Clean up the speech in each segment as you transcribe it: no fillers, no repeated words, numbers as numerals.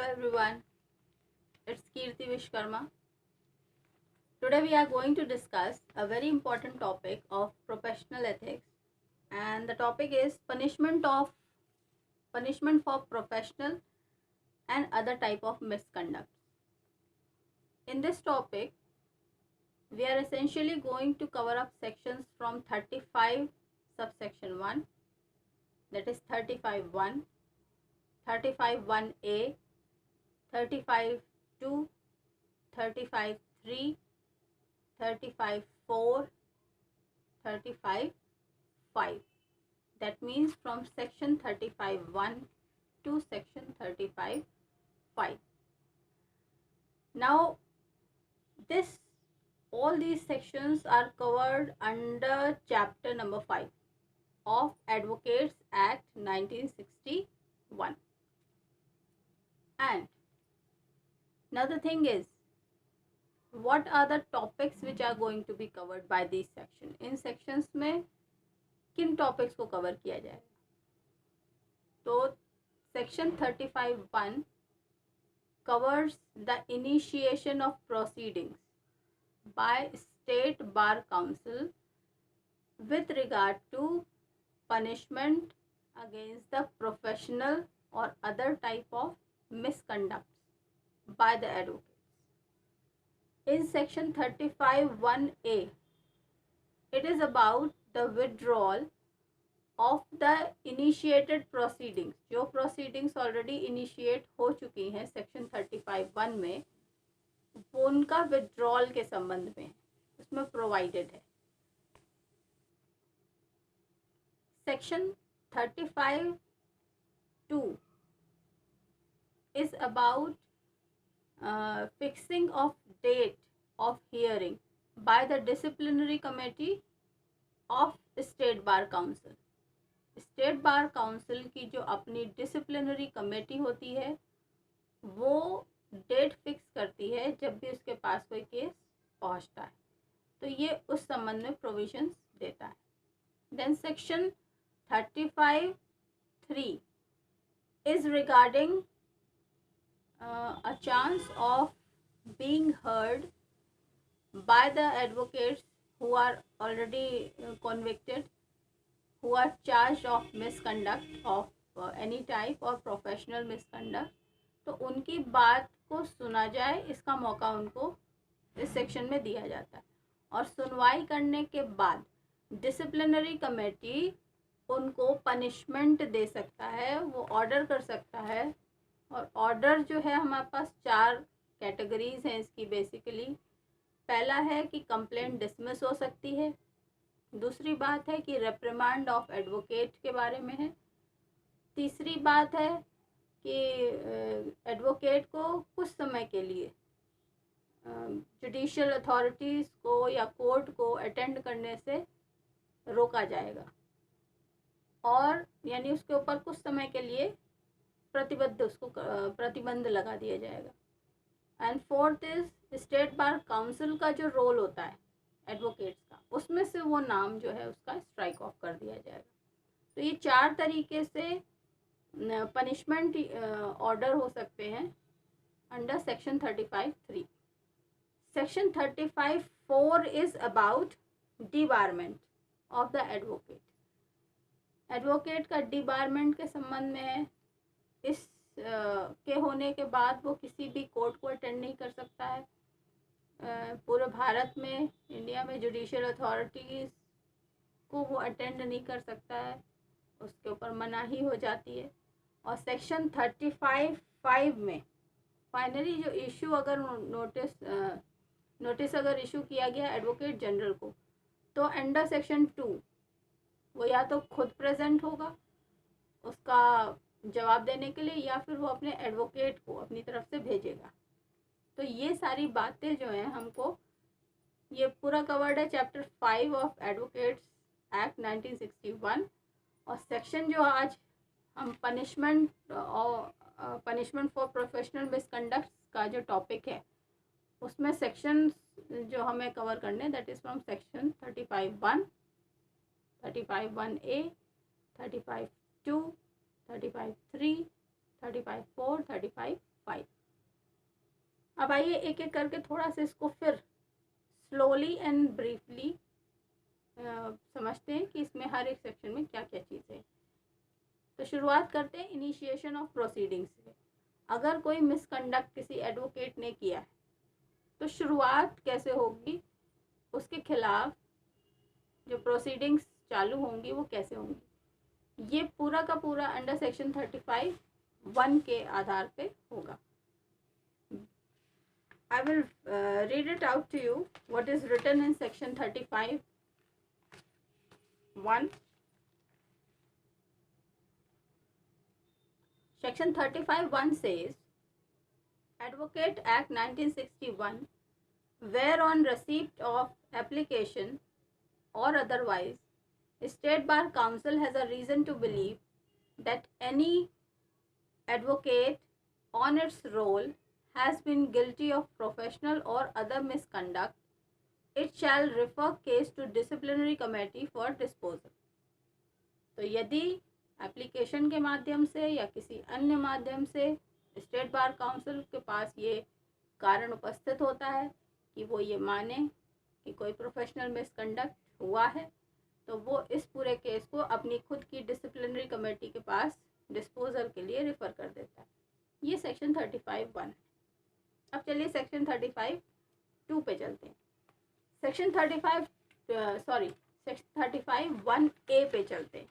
everyone, it's Kirti Vishkarma. Today we are going to discuss a very important topic of professional ethics, and the topic is punishment for professional and other type of misconduct. In this topic, we are essentially going to cover up sections from 35 subsection 1, that is 35.1, 35.1a, 35.2, 35.3, 35.4, 35.5. That means from section 35.1 to section 35.5. Now, all these sections are covered under chapter number 5 of Advocates Act 1961. And now the thing is, what are the topics which are going to be covered by these sections? In sections में किन topics को cover किया जाएगा? तो section 35.1 covers the initiation of proceedings by State Bar Council with regard to punishment against the professional or other type of misconduct by the advocates. In section 35.1a, it is about the withdrawal of the initiated proceedings. जो proceedings already initiate हो चुकी हैं section 35.1 में, वो उनका withdrawal के संबंध में उसमें provided है. Section 35.2 is about fixing of date of hearing by the disciplinary committee of State Bar Council. State bar council की जो अपनी डिसिप्लिनरी कमेटी होती है वो डेट फिक्स करती है जब भी उसके पास कोई केस पहुंचता है, तो ये उस संबंध में प्रोविजंस देता है. Then section 35.3 is regarding a chance of being heard by the advocates who are already convicted, who are charged of misconduct of any type or professional misconduct. तो उनकी बात को सुना जाए, इसका मौका उनको इस सेक्शन में दिया जाता है. और सुनवाई करने के बाद डिसिप्लिनरी कमेटी उनको पनिशमेंट दे सकता है, वो ऑर्डर कर सकता है. और ऑर्डर जो है हमारे पास 4 कैटेगरीज हैं इसकी बेसिकली. पहला है कि कंप्लेंट डिसमिस हो सकती है. दूसरी बात है कि रिप्रिमांड ऑफ एडवोकेट के बारे में है. तीसरी बात है कि एडवोकेट को कुछ समय के लिए जुडिशियल अथॉरिटीज़ को या कोर्ट को अटेंड करने से रोका जाएगा, और यानी उसके ऊपर कुछ समय के लिए प्रतिबंध लगा दिया जाएगा. And fourth is state bar council का जो रोल होता है एडवोकेट्स का, उसमें से वो नाम जो है उसका स्ट्राइक ऑफ कर दिया जाएगा. तो ये 4 तरीके से पनिशमेंट ऑर्डर हो सकते हैं under section 35.3. Section 35.4 is about debarment of the advocate. Advocate का डिबारमेंट के संबंध में है. इस के होने के बाद वो किसी भी कोर्ट को अटेंड नहीं कर सकता है. पूरे भारत में, इंडिया में जुडिशियल अथॉरिटीज़ को वो अटेंड नहीं कर सकता है, उसके ऊपर मनाही हो जाती है. और सेक्शन 35.5 में फाइनली जो इशू अगर नोटिस अगर इशू किया गया एडवोकेट जनरल को, तो अंडर सेक्शन 2 वो या तो खुद प्रेजेंट होगा उसका जवाब देने के लिए, या फिर वो अपने एडवोकेट को अपनी तरफ से भेजेगा. तो ये सारी बातें जो हैं हमको, ये पूरा कवर्ड है चैप्टर 5 ऑफ एडवोकेट्स एक्ट 1961. और सेक्शन जो आज हम पनिशमेंट फॉर प्रोफेशनल मिसकंडक्ट का जो टॉपिक है, उसमें सेक्शन जो हमें कवर करने, that is from section 35.1, 35.1a, 35.2, 35.3, 35.4, 35.5. 5। अब आइए एक एक करके थोड़ा सा इसको फिर स्लोली एंड ब्रीफली समझते हैं कि इसमें हर एक सेक्शन में क्या क्या चीज़ें हैं। तो शुरुआत करते हैं इनिशिएशन ऑफ प्रोसीडिंग्स से। अगर कोई मिसकंडक्ट किसी एडवोकेट ने किया है तो शुरुआत कैसे होगी, उसके खिलाफ जो प्रोसीडिंग्स चालू होंगी वो कैसे होंगी, ये पूरा का पूरा अंडर सेक्शन 35(1) के आधार पे होगा। I will read it out to you what is written in section 35(1). Section 35(1) says, Advocate Act 1961, where on receipt of application or otherwise, State Bar Council has a reason to believe that any advocate on its roll has been guilty of professional or other misconduct, it shall refer case to disciplinary committee for disposal. तो यदि application के माध्यम से या किसी अन्य माध्यम से स्टेट बार काउंसिल के पास ये कारण उपस्थित होता है कि वो ये माने कि कोई प्रोफेशनल मिसकंडक्ट हुआ है, तो वो इस पूरे केस को अपनी खुद की डिसिप्लिनरी कमेटी के पास डिस्पोजल के लिए रेफ़र कर देता है। ये सेक्शन 35(1) है। अब चलिए सेक्शन 35(2) पे चलते हैं। सेक्शन 35(1)A पे चलते हैं।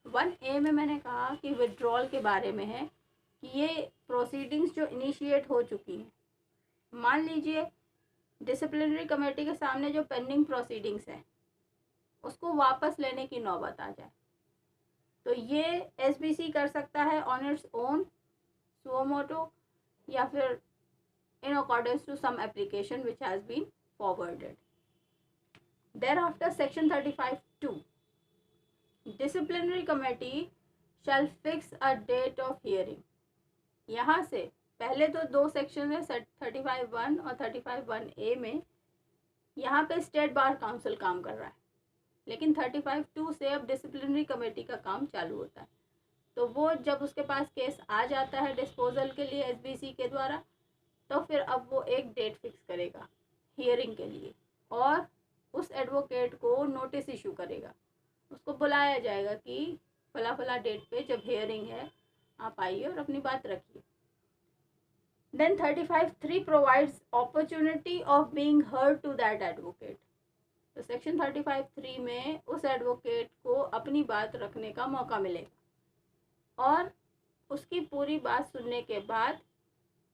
1A में मैंने कहा कि विड्रॉल के बारे में है कि ये प्रोसीडिंग्स जो इनिशिएट हो चुकी हैं, मान लीजिए डिसिप्लिनरी कमेटी के सामने जो पेंडिंग प्रोसीडिंग्स हैं उसको वापस लेने की नौबत आ जाए, तो ये एसबीसी कर सकता है on its own suo motu या फिर in accordance to some application which has been forwarded. Thereafter, section 35(2), disciplinary committee shall fix a date of hearing. यहाँ से पहले तो दो सेक्शन है 35(1) और 35(1)A में, यहाँ पे स्टेट बार काउंसिल काम कर रहा है, लेकिन 35(2) से अब डिसिप्लिनरी कमेटी का काम चालू होता है। तो वो जब उसके पास केस आ जाता है डिस्पोजल के लिए एसबीसी के द्वारा, तो फिर अब वो एक डेट फिक्स करेगा हियरिंग के लिए और उस एडवोकेट को नोटिस इशू करेगा। उसको बुलाया जाएगा कि फला फला डेट पे जब हियरिंग है आप आइए और अपनी बात रखिए। Then 35(3) provides opportunity of being heard to that advocate. तो सेक्शन 35(3) में उस एडवोकेट को अपनी बात रखने का मौका मिलेगा और उसकी पूरी बात सुनने के बाद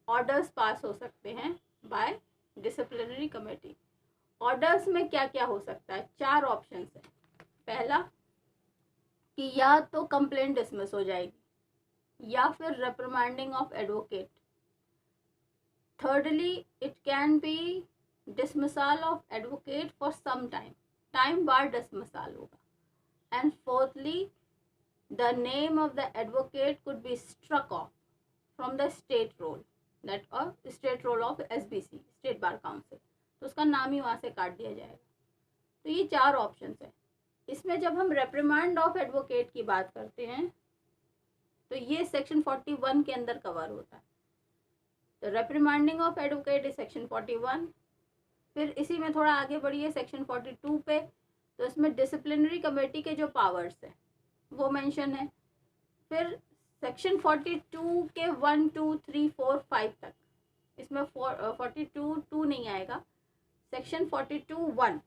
ऑर्डर्स पास हो सकते हैं बाय डिसिप्लिनरी कमेटी। ऑर्डर्स में क्या क्या हो सकता है, 4 ऑप्शंस हैं। पहला कि या तो कंप्लेंट डिसमिस हो जाएगी या फिर reprimanding of advocate. Thirdly it can be dismissal of advocate for some time bar dismissal होगा। And fourthly the name of the advocate could be struck off from the state roll, that और state roll of SBC state bar council, तो उसका नाम ही वहाँ से काट दिया जाएगा। तो ये 4 ऑप्शंस हैं। इसमें जब हम रेप्रिमांड ऑफ एडवोकेट की बात करते हैं तो ये सेक्शन 41 के अंदर कवर होता है। तो रेप्रिमांडिंग ऑफ एडवोकेट इज सेक्शन 41। फिर इसी में थोड़ा आगे बढ़िए सेक्शन 42 पे, तो इसमें डिसिप्लिनरी कमेटी के जो पावर्स हैं वो मेंशन है। फिर सेक्शन 42 के 1, 2, 3, 4, 5 तक, इसमें 42(2) नहीं आएगा। सेक्शन 42(1)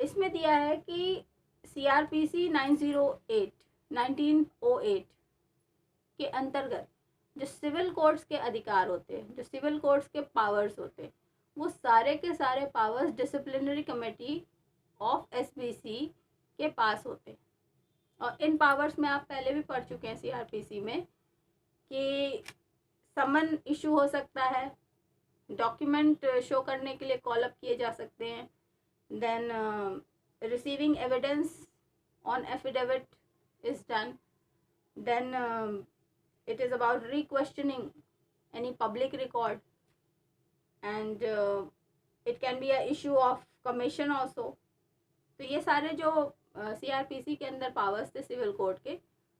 इसमें दिया है कि CRPC 1908 के अंतर्गत जो सिविल कोर्ट्स के अधिकार होते हैं, जो सिविल कोर्ट्स के पावर्स होते हैं, वो सारे के सारे powers disciplinary committee of SBC के पास होते हैं। और इन पावर्स में आप पहले भी पढ़ चुके हैं CRPC में कि समन इशू हो सकता है, डॉक्यूमेंट शो करने के लिए कॉल अप किए जा सकते हैं, then receiving evidence on affidavit is done, then it is about re-questioning any public record, and it can be a issue of commission also. तो ये सारे जो CRPC के अंदर पावर्स थे सिविल कोर्ट के,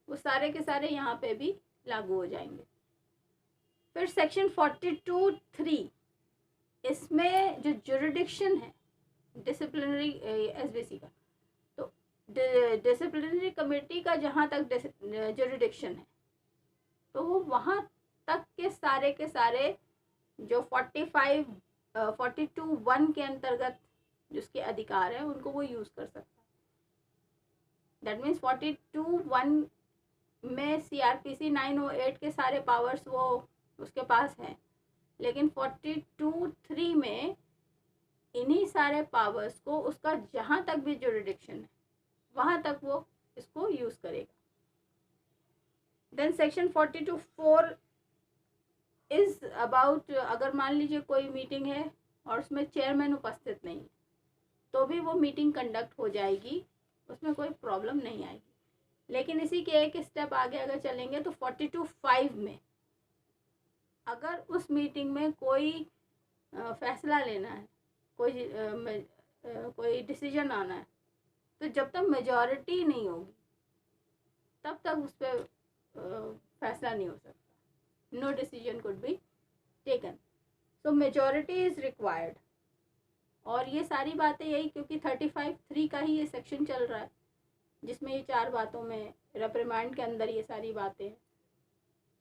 वो सारे के सारे यहाँ पे भी लागू हो जाएंगे। फिर सेक्शन 42(3), इसमें जो जुरिडिक्शन है डिसिप्लिनरी एसबीसी का, तो डिसिप्लिनरी कमेटी का जहाँ तक जुरिडिक्शन है तो वो वहाँ तक के सारे जो 42(1) के अंतर्गत जिसके अधिकार है उनको वो यूज़ कर सकता है। दैट मीन्स 42(1) में सीआरपीसी 908 के सारे पावर्स वो उसके पास हैं, लेकिन 42(3) में इन्हीं सारे पावर्स को उसका जहाँ तक भी जुरिडिक्शन है वहाँ तक वो इसको यूज़ करेगा। देन सेक्शन 42(4) इज़ अबाउट, अगर मान लीजिए कोई मीटिंग है और उसमें चेयरमैन उपस्थित नहीं तो भी वो मीटिंग कंडक्ट हो जाएगी, उसमें कोई प्रॉब्लम नहीं आएगी। लेकिन इसी के एक स्टेप आगे अगर चलेंगे तो 42(5) में अगर उस मीटिंग में कोई फैसला लेना है, कोई डिसीजन आना है, तो जब तक मेजॉरिटी नहीं होगी तब तक उस पर फैसला नहीं हो सकता। No decision could be taken, so majority is required. और ये सारी बातें यही, क्योंकि 35(3) का ही ये सेक्शन चल रहा है जिसमें ये 4 बातों में रेप्रिमांड के अंदर ये सारी बातें हैं।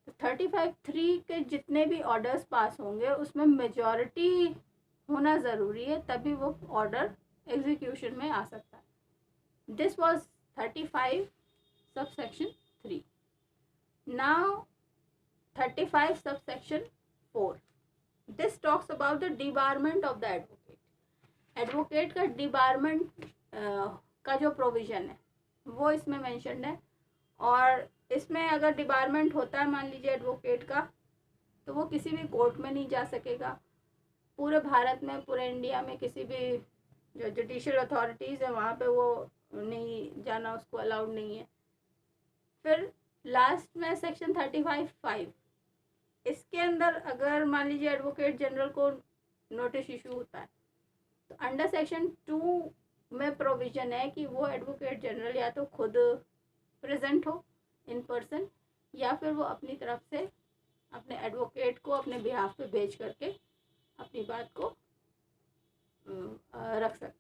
तो 35(3) के जितने भी ऑर्डर्स पास होंगे उसमें मेजॉरिटी होना ज़रूरी है, तभी वो ऑर्डर एग्जीक्यूशन में आ सकता है। This was 35 subsection 3. Now 35 subsection 4. This talks about the debarment of the advocate. Advocate का डिबारमेंट का जो प्रोविज़न है वो इसमें मेंशन्ड है। और इसमें अगर डिबारमेंट होता है मान लीजिए एडवोकेट का, तो वो किसी भी कोर्ट में नहीं जा सकेगा। पूरे भारत में, पूरे इंडिया में किसी भी जो जुडिशियल अथॉरिटीज़ है वहाँ पे वो नहीं जाना, उसको अलाउड नहीं है। फिर लास्ट में सेक्शन 35(5), इसके अंदर अगर मान लीजिए एडवोकेट जनरल को नोटिस इशू होता है तो अंडर सेक्शन 2 में प्रोविज़न है कि वो एडवोकेट जनरल या तो खुद प्रेजेंट हो इन पर्सन, या फिर वो अपनी तरफ से अपने एडवोकेट को अपने बिहाफ पे भेज करके अपनी बात को रख सकता है।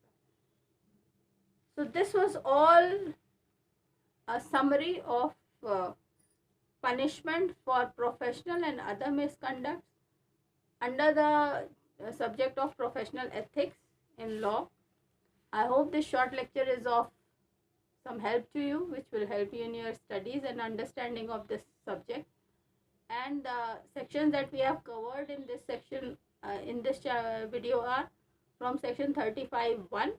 So this was all a summary of punishment for professional and other misconduct under the subject of professional ethics in law. I hope this short lecture is of some help to you, which will help you in your studies and understanding of this subject. And the sections that we have covered in this section, in this video, are from section 35(1)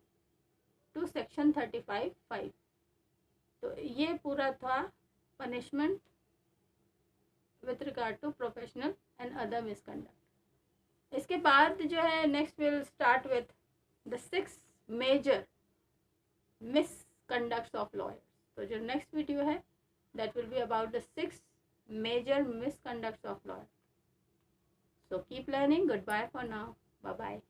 to section 35(5). तो ये पूरा था punishment with regard to professional and other misconduct. इसके बाद जो है next will start with the 6 major misconducts of lawyers. तो जो नेक्स्ट वीडियो है that will be about the 6 major misconducts of lawyers. So keep learning. Good bye for now. Bye bye.